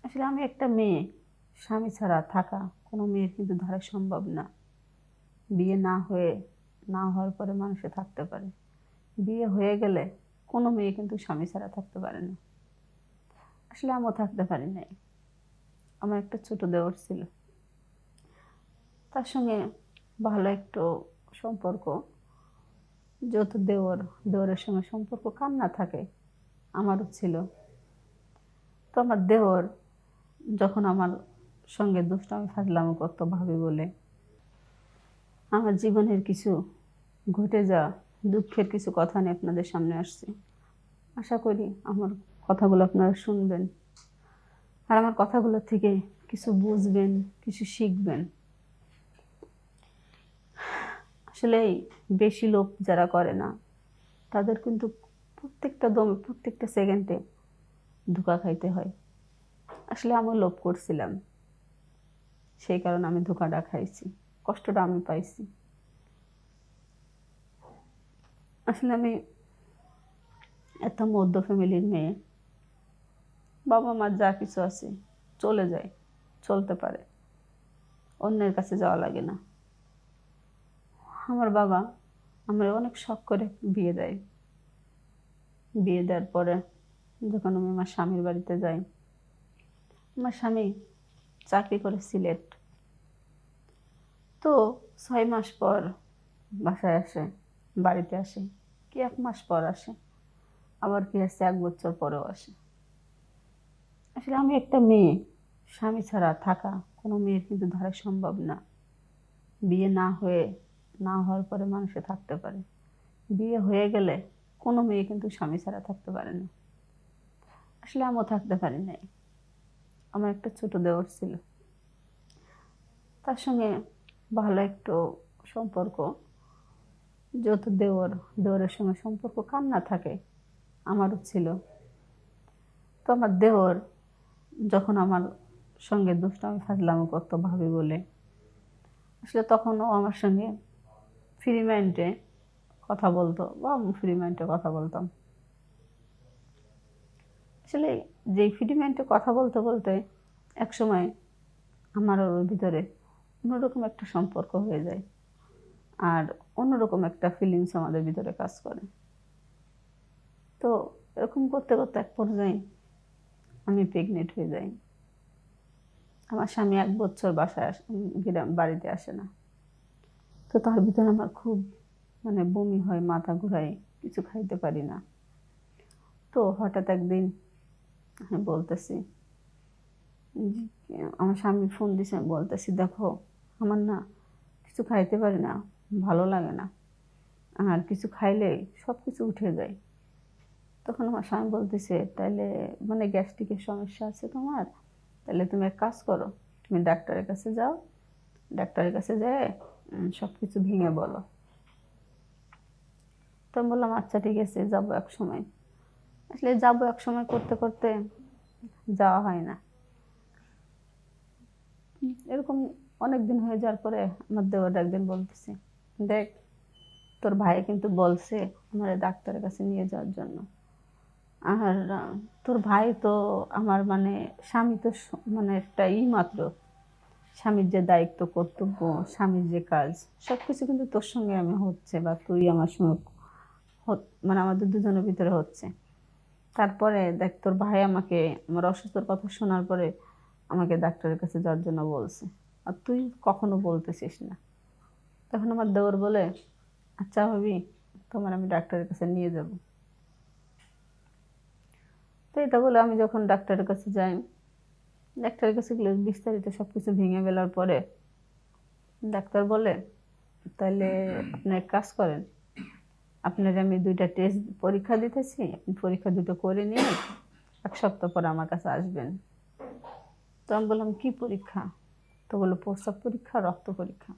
আসলে আমি একটা মেয়ে, স্বামী ছাড়া থাকা কোনো মেয়ের কিন্তু ধারা সম্ভব না। বিয়ে না হওয়ার পরে মানুষে থাকতে পারে, বিয়ে হয়ে গেলে কোনো মেয়ে কিন্তু স্বামী ছাড়া থাকতে পারে না। আসলে আমিও থাকতে পারি নাই। আমার একটা ছোট দেওর ছিল, তার সঙ্গে ভালো একটু সম্পর্ক। যত দেওরের সঙ্গে সম্পর্ক কার না থাকে, আমারও ছিল। তো আমার দেওর যখন আমার সঙ্গে দুষ্টামি ফাজলামি করতো ভাবি বলে, আমার জীবনের কিছু ঘটে যাওয়া দুঃখের কিছু কথা নিয়ে আপনাদের সামনে আসছি। আশা করি আমার কথাগুলো আপনারা শুনবেন, আর আমার কথাগুলো থেকে কিছু বুঝবেন, কিছু শিখবেন। আসলে বেশি লোভ যারা করে না, তাদের কিন্তু প্রত্যেকটা দমে প্রত্যেকটা সেকেন্ডে ধোঁকা খাইতে হয়। আসলে আমি লোভ করছিলাম, সেই কারণে আমি ধোঁকাটা খাইছি, কষ্টটা আমি পাইছি। আসলে আমি একটা মধ্য ফ্যামিলির মেয়ে, বাবা মার যা কিছু আছে চলে যায়, চলতে পারে, অন্যের কাছে যাওয়া লাগে না। আমার বাবা আমার অনেক শখ করে বিয়ে দেয়। বিয়ে দেওয়ার পরে যখন আমি আমার স্বামীর বাড়িতে যাই, আমার স্বামী চাকরি করে সিলেট। তো 6 মাস পর বাসায় আসে, বাড়িতে আসে, কি 1 মাস পর আসে, আবার কি আসছে 1 বছর পরেও আসে। আসলে আমি একটা মেয়ে, স্বামী ছাড়া থাকা কোনো মেয়ের কিন্তু ধারা সম্ভব না। বিয়ে না হওয়ার পরে মানুষে থাকতে পারে, বিয়ে হয়ে গেলে কোনো মেয়ে কিন্তু স্বামী ছাড়া থাকতে পারে না। আসলে আমিও থাকতে পারি নাই। আমার একটা ছোট দেওর ছিল, তার সঙ্গে ভালো একটু সম্পর্ক। যত দেওরের সঙ্গে সম্পর্ক কার না থাকে, আমারও ছিল। তো আমার দেওর যখন আমার সঙ্গে দুষ্টামি ফাজলামি করতো ভাবি বলে, আসলে তখনও আমার সঙ্গে ফ্রি মাইন্ডে কথা বলতো, বা আমি ফ্রি মাইন্ডে কথা বলতাম। আসলে যেই ফ্রি মাইন্ডে কথা বলতে বলতে এক সময় আমার ওর ভিতরে অন্যরকম একটা সম্পর্ক হয়ে যায়, আর অন্যরকম একটা ফিলিংস আমাদের ভিতরে কাজ করে। তো এরকম করতে করতে এক পর্যায়ে আমি প্রেগনেন্ট হয়ে যাই। আমার স্বামী 1 বছর বাড়িতে আসে না। তো তার ভিতরে আমার খুব বমি হয়, মাথা ঘুরায়, কিছু খাইতে পারি না। তো হঠাৎ একদিন আমি বলতেছি, আমার স্বামী ফোন দিছে, আমি বলতেছি দেখো আমার না কিছু খাইতে পারি না, ভালো লাগে না, আর কিছু খাইলে সব কিছু উঠে যায়। তখন আমার স্বামী বলতেছে তাইলে গ্যাস্ট্রিকের সমস্যা আছে তোমার, তাহলে তুমি এক কাজ করো, তুমি ডাক্তারের কাছে যাও, ডাক্তারের কাছে যেয়ে সব কিছু ভেঙে বলো। তো আমি বললাম আচ্ছা ঠিক আছে, যাবো এক সময়। আসলে যাবো এক সময় করতে করতে যাওয়া হয় না। এরকম অনেক দিন হয়ে যাওয়ার পরে আমার দেওয়ার একদিন বলতেছে, দেখ তোর ভাই কিন্তু বলছে আমার ডাক্তারের কাছে নিয়ে যাওয়ার জন্য। আর তোর ভাই তো আমার স্বামী তো একটা মাত্র, স্বামীর যে দায়িত্ব কর্তব্য, স্বামীর যে কাজ, সব কিছু কিন্তু তোর সঙ্গে আমি হচ্ছে, বা তুই আমার সঙ্গে আমাদের দুজনের ভিতরে হচ্ছে। তারপরে দেখ তোর ভাই আমাকে আমার অসুস্থর কথা শোনার পরে আমাকে ডাক্তারের কাছে যাওয়ার জন্য বলছে, আর তুই কখনো বলতেছিস না। তখন আমার দেওর বলে আচ্ছা ভাবি, তোমার আমি ডাক্তারের কাছে নিয়ে যাব। তো এটা বলে আমি যখন ডাক্তারের কাছে যাই, ডাক্তারের কাছে গেলে বিস্তারিত সবকিছু ভেঙে ফেলার পরে ডাক্তার বলে তাহলে আপনি এক কাজ করেন, আপনার আমি 2টা টেস্ট পরীক্ষা দিতেছি, আপনি পরীক্ষা দুটো করে নিয়ে 1 সপ্তাহ পর আমার কাছে আসবেন। তো আমি বললাম কি পরীক্ষা? তো বললো প্রস্রাব পরীক্ষা, রক্ত পরীক্ষা।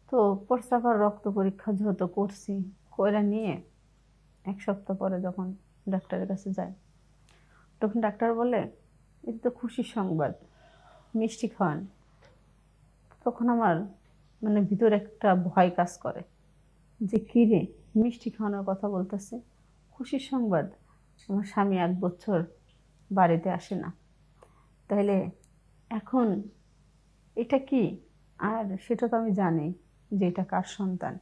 তো প্রস্রাব আর রক্ত পরীক্ষা যেহেতু করছি, করে নিয়ে 1 সপ্তাহ পরে যখন ডাক্তারের কাছে যায়, তখন ডাক্তার বলে এটা তো খুশির সংবাদ, মিষ্টি খাওয়ান। তখন আমার ভিতরে একটা ভয় কাজ করে যে কি রে, মিষ্টি খাওয়ানোর কথা বলতেছে, খুশির সংবাদ। আমার স্বামী 1 বছর বাড়িতে আসে না, তাহলে এখন এটা কি? আর সেটা তো আমি জানি যে এটা কার সন্তান।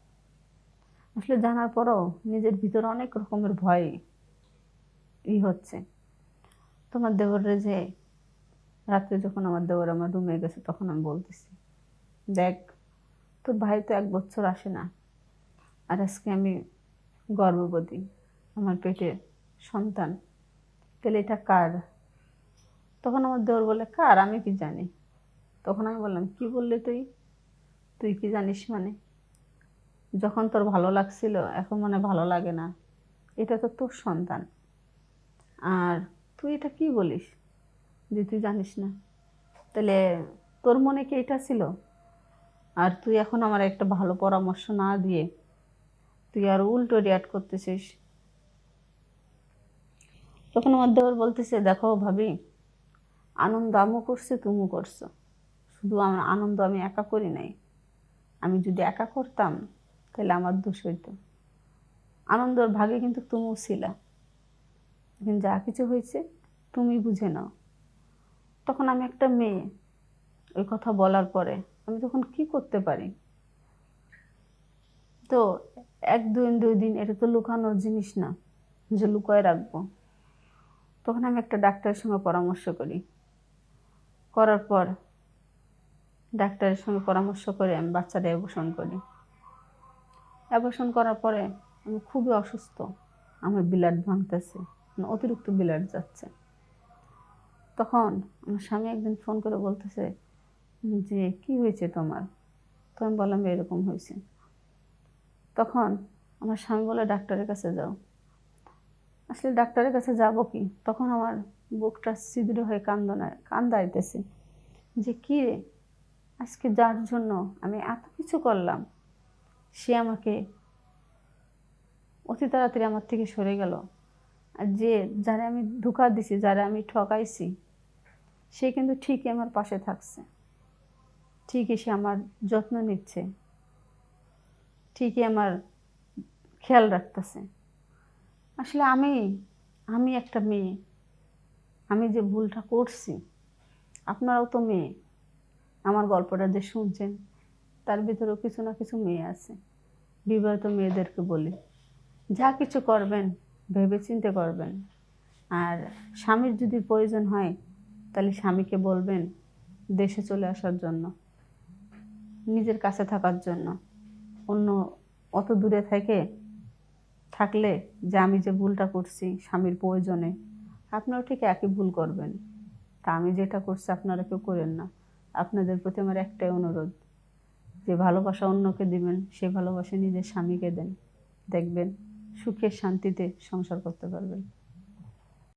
আসলে জানার পরও নিজের ভিতরে অনেক রকমের ভয় হচ্ছে। তোমার দেবরে যে রাত্রে যখন আমার দেবর আমার রুমে গেছে, তখন আমি বলতেছি, দেখ তোর ভাই তো 1 বছর আসে না, আর আজকে আমি গর্ভবতী, আমার পেটে সন্তান, তাহলে এটা কার? তখন আমার দেওর বলে, কার আমি কি জানি। তখন আমি বললাম, কি বললি তুই? তুই কি জানিস মানে? যখন তোর ভালো লাগছিল এখন মানে ভালো লাগে না, এটা তো তোর সন্তান। আর তুই এটা কি বলিস যে তুই জানিস না? তাহলে তোর মনে কি এটা ছিল? আর তুই এখন আমার একটা ভালো পরামর্শ না দিয়ে তুই আর উল্টো রিয়াক্ট করতেছিস। তখন আমার দেওর বলতেছে, দেখো ভাবি, আনন্দ আমিও করছি, তুমিও করছো, শুধু আমার আনন্দ আমি একা করি নাই। আমি যদি একা করতাম তাহলে আমার দোষ হইতো। আনন্দর ভাগে কিন্তু তুমিও ছিলা, কিন্তু যা কিছু হয়েছে তুমি বুঝে নাও। তখন আমি একটা মেয়ে, ওই কথা বলার পরে আমি তখন কি করতে পারি? তো 1 2 2 দিন এটা তো লুকানোর জিনিস না যে লুকায় রাখবো। তখন আমি একটা ডাক্তারের সঙ্গে পরামর্শ করি, করার পর ডাক্তারের সঙ্গে পরামর্শ করে আমি বাচ্চাটা অ্যাবর্শন করি। অ্যাবর্শন করার পরে আমি খুবই অসুস্থ, আমার ব্লাড ভাঙতেছে, অতিরিক্ত ব্লাড যাচ্ছে। তখন আমার স্বামী একদিন ফোন করে বলতেছে যে কি হয়েছে তোমার? তো আমি বললাম এরকম হয়েছে। তখন আমার স্বামী বলে, ডাক্তারের কাছে যাও। আসলে ডাক্তারের কাছে যাব কি, তখন আমার বুকটা ছিদ্র হয়ে কান্দাইতেছে যে কি রে, আজকে যার জন্য আমি এত কিছু করলাম সে আমাকে অতি তাড়াতাড়ি আমার থেকে সরে গেল। আর যে যারা আমি ধোঁকা দিছি, যারা আমি ঠকাইছি, সে কিন্তু ঠিকই আমার পাশে থাকছে, ঠিকই সে আমার যত্ন নিচ্ছে, ঠিকই আমার খেয়াল রাখতেছে। আসলে আমি আমি একটা মেয়ে, আমি যে ভুলটা করছি, আপনারাও তো মেয়ে, আমার গল্পটা যে শুনছেন তার ভিতরেও কিছু না কিছু মেয়ে আছে। বিবাহিত মেয়েদেরকে বলি, যা কিছু করবেন ভেবে চিন্তে করবেন। আর স্বামীর যদি প্রয়োজন হয় তাহলে স্বামীকে বলবেন দেশে চলে আসার জন্য, নিজের কাছে থাকার জন্য। অন্য অত দূরে থাকলে যে আমি যে ভুলটা করছি স্বামীর প্রয়োজনে, আপনারাও ঠিক একই ভুল করবেন। তা আমি যেটা করছি আপনারা কেউ করেন না। আপনাদের প্রতি আমার একটাই অনুরোধ, যে ভালোবাসা অন্যকে দিবেন সে ভালোবাসা নিজের স্বামীকে দেন, দেখবেন সুখে শান্তিতে সংসার করতে পারবেন।